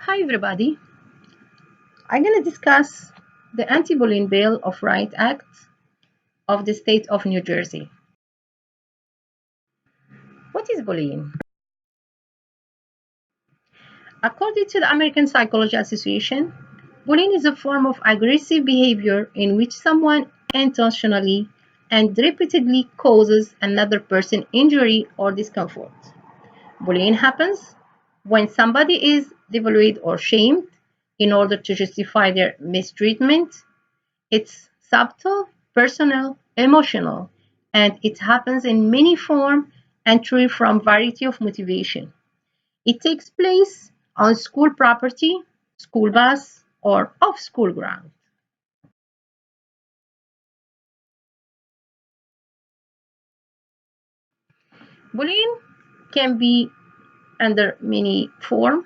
Hi everybody. I'm going to discuss the Anti-Bullying Bill of Rights Act of the state of New Jersey. What is bullying? According to the American Psychology Association, bullying is a form of aggressive behavior in which someone intentionally and repeatedly causes another person injury or discomfort. Bullying happens when somebody is devalued or shamed in order to justify their mistreatment. It's subtle, personal, emotional, and it happens in many forms and truly from variety of motivation. It takes place on school property, school bus, or off school ground. Bullying can be under many forms.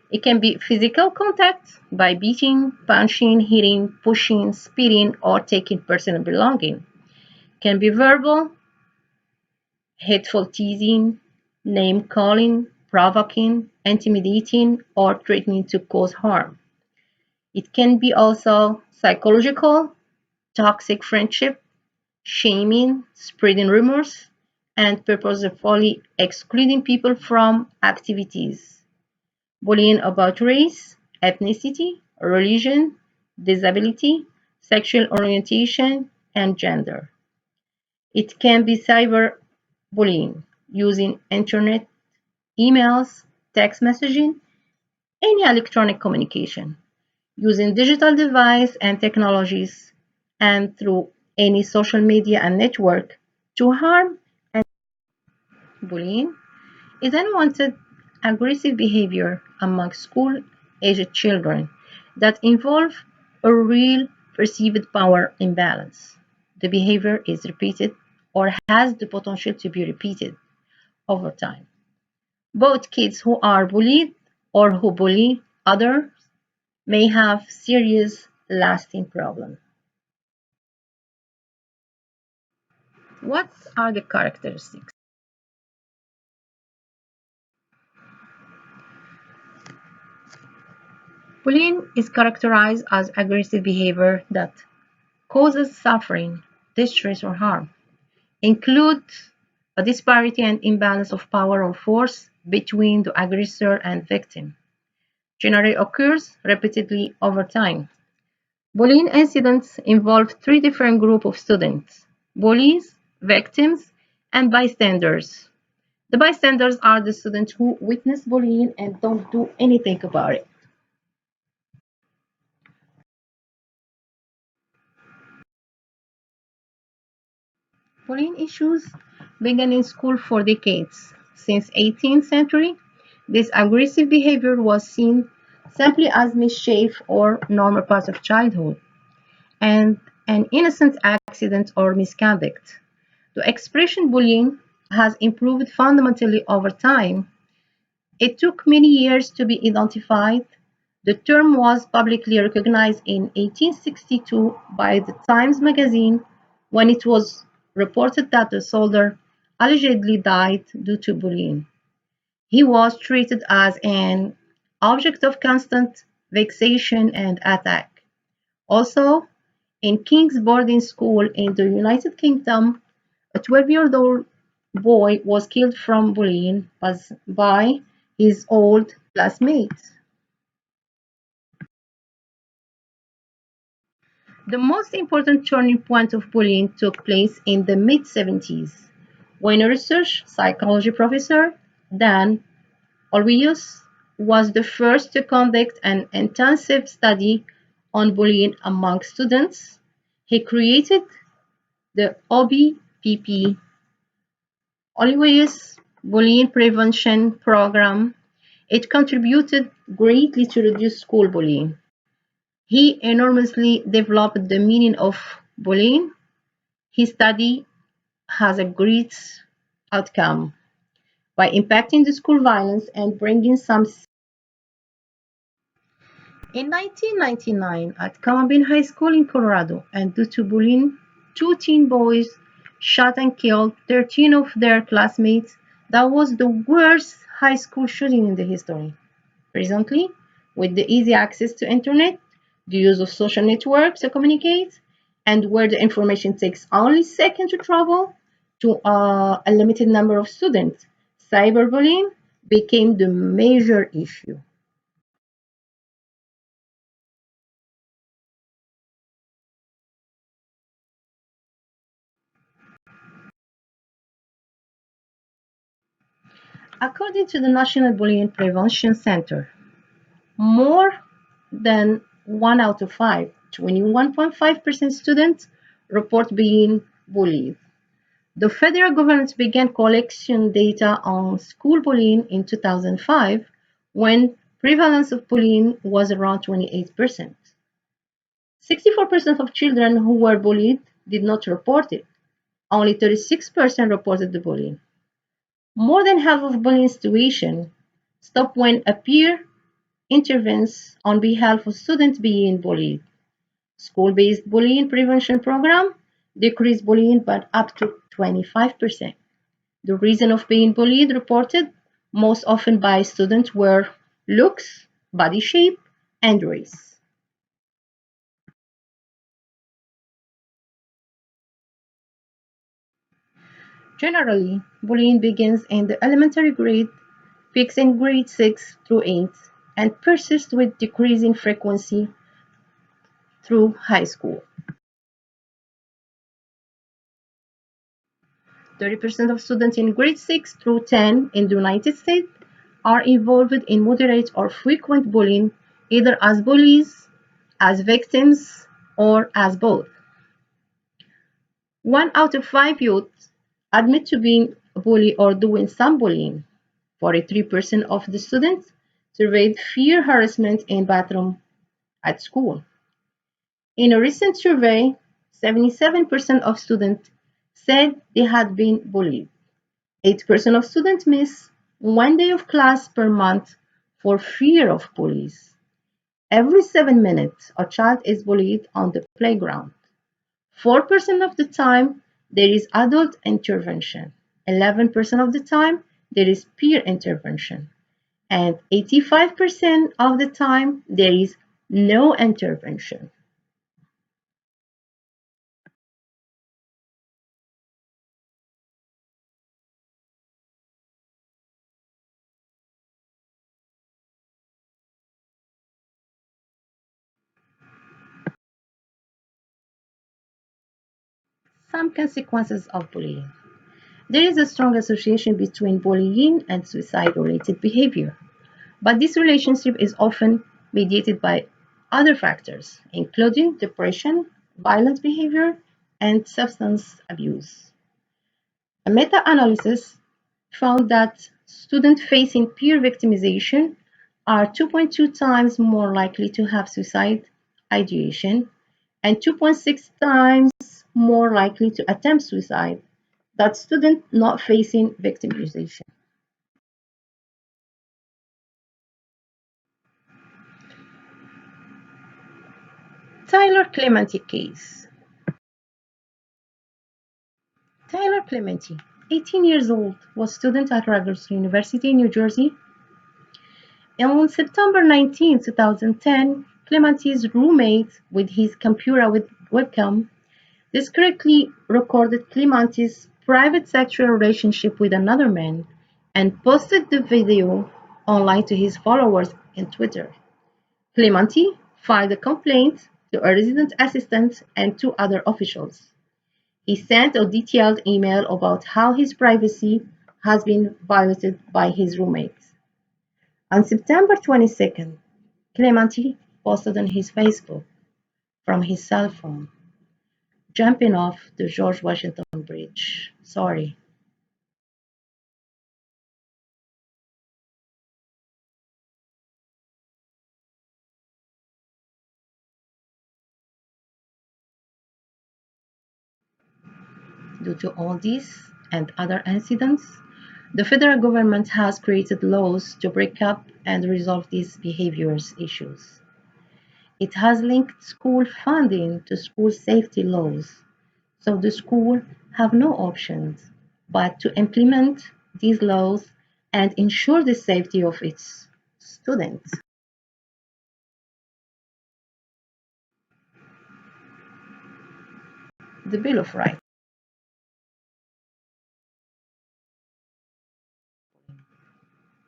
It can be physical contact by beating, punching, hitting, pushing, spitting, or taking personal belonging. It can be verbal, hateful teasing, name calling, provoking, intimidating, or threatening to cause harm. It can be also psychological, toxic friendship, shaming, spreading rumors, and purposefully excluding people from activities. Bullying about race, ethnicity, religion, disability, sexual orientation, and gender. It can be cyberbullying using internet, emails, text messaging, any electronic communication, using digital device and technologies, and through any social media and network to harm. And bullying is unwanted aggressive behavior among school-aged children that involve a real perceived power imbalance. The behavior is repeated or has the potential to be repeated over time. Both kids who are bullied or who bully others may have serious lasting problems. What are the characteristics? Bullying is characterized as aggressive behavior that causes suffering, distress, or harm, include a disparity and imbalance of power or force between the aggressor and victim, generally occurs repeatedly over time. Bullying incidents involve three different groups of students: bullies, victims, and bystanders. The bystanders are the students who witness bullying and don't do anything about it. Bullying issues began in school for decades. Since 18th century, this aggressive behavior was seen simply as mischief or normal part of childhood and an innocent accident or misconduct. The expression bullying has improved fundamentally over time. It took many years to be identified. The term was publicly recognized in 1862 by the Times Magazine when it was reported that a soldier allegedly died due to bullying. He was treated as an object of constant vexation and attack. Also, in King's boarding school in the United Kingdom, a 12-year-old boy was killed from bullying by his old classmates. The most important turning point of bullying took place in the mid-70s, when a research psychology professor, Dan Olweus, was the first to conduct an intensive study on bullying among students. He created the OBPP, Olweus Bullying Prevention Program. It contributed greatly to reduce school bullying. He enormously developed the meaning of bullying. His study has a great outcome by impacting the school violence and bringing some. In 1999, at Columbine High School in Colorado, and due to bullying, two teen boys shot and killed 13 of their classmates. That was the worst high school shooting in the history. Recently, with the easy access to internet, the use of social networks to communicate, and where the information takes only seconds to travel to a limited number of students, cyberbullying became the major issue. According to the National Bullying Prevention Center, more than 1 out of 5, 21.5% students report being bullied. The federal government began collection data on school bullying in 2005 when prevalence of bullying was around 28%. 64% of children who were bullied did not report it. Only 36% reported the bullying. More than half of bullying situations stop when a peer intervenes on behalf of students being bullied. School-based bullying prevention program decrease bullying by up to 25%. The reason of being bullied reported most often by students were looks, body shape, and race. Generally, bullying begins in the elementary grade, peaks in grade 6 through 8, and persists with decreasing frequency through high school. 30% of students in grade 6 through 10 in the United States are involved in moderate or frequent bullying, either as bullies, as victims, or as both. 1 out of 5 youth admit to being a bully or doing some bullying. 43% of the students surveyed fear harassment in bathroom at school. In a recent survey, 77% of students said they had been bullied. 8% of students miss 1 day of class per month for fear of bullies. Every 7 minutes, a child is bullied on the playground. 4% of the time, there is adult intervention. 11% of the time, there is peer intervention. And 85% of the time, there is no intervention. Some consequences of bullying. There is a strong association between bullying and suicide-related behavior, but this relationship is often mediated by other factors, including depression, violent behavior, and substance abuse. A meta-analysis found that students facing peer victimization are 2.2 times more likely to have suicide ideation and 2.6 times more likely to attempt suicide than students not facing victimization. Tyler Clementi case. Tyler Clementi, 18 years old, was student at Rutgers University in New Jersey. On September 19, 2010, Clementi's roommate with his computer with webcam discreetly recorded Clementi's private sexual relationship with another man and posted the video online to his followers in Twitter. Clementi filed a complaint to a resident assistant and two other officials. He sent a detailed email about how his privacy has been violated by his roommate. On September 22nd, Clementi posted on his Facebook from his cell phone, jumping off the George Washington Bridge. Sorry. Due to all these and other incidents, the federal government has created laws to break up and resolve these behaviors issues. It has linked school funding to school safety laws, so the school have no options but to implement these laws and ensure the safety of its students. the Bill of Rights.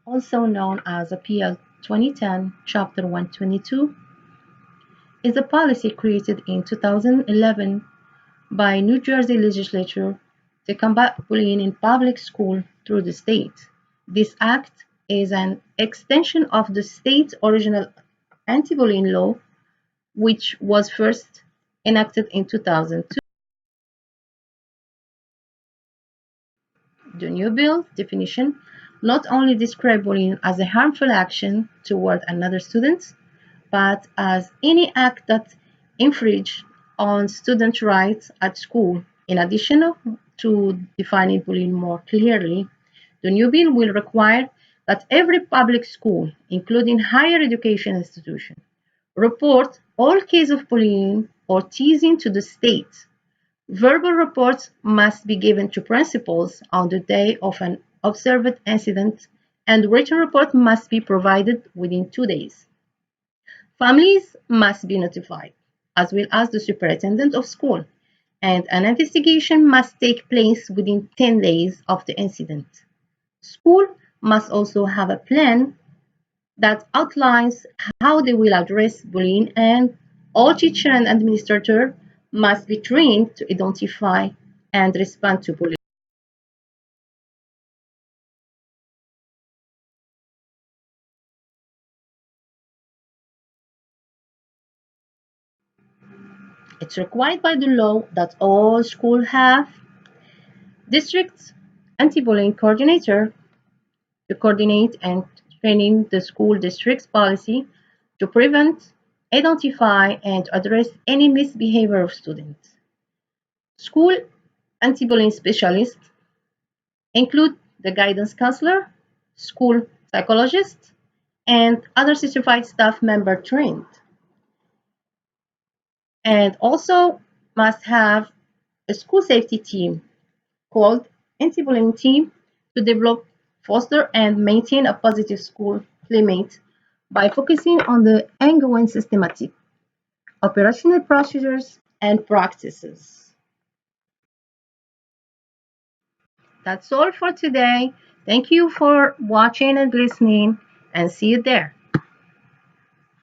Also known as APL 2010, Chapter 122, is a policy created in 2011 by New Jersey legislature to combat bullying in public school through the state. This act is an extension of the state's original anti-bullying law, which was first enacted in 2002. The new bill definition not only describes bullying as a harmful action toward another student, but as any act that infringes on student rights at school. In addition to defining bullying more clearly, the new bill will require that every public school, including higher education institution, report all cases of bullying or teasing to the state. Verbal reports must be given to principals on the day of an observed incident, and written report must be provided within 2 days. Families must be notified, as well as the superintendent of school, and an investigation must take place within 10 days of the incident. School must also have a plan that outlines how they will address bullying, and all teachers and administrators must be trained to identify and respond to bullying. It's required by the law that all schools have district anti-bullying coordinator to coordinate and training the school district's policy to prevent, identify, and address any misbehavior of students. School anti-bullying specialists include the guidance counselor, school psychologist, and other certified staff member trained, and also must have a school safety team called anti-bullying team to develop, foster, and maintain a positive school climate by focusing on the ongoing systematic operational procedures and practices. That's all for today. Thank you for watching and listening, and see you there.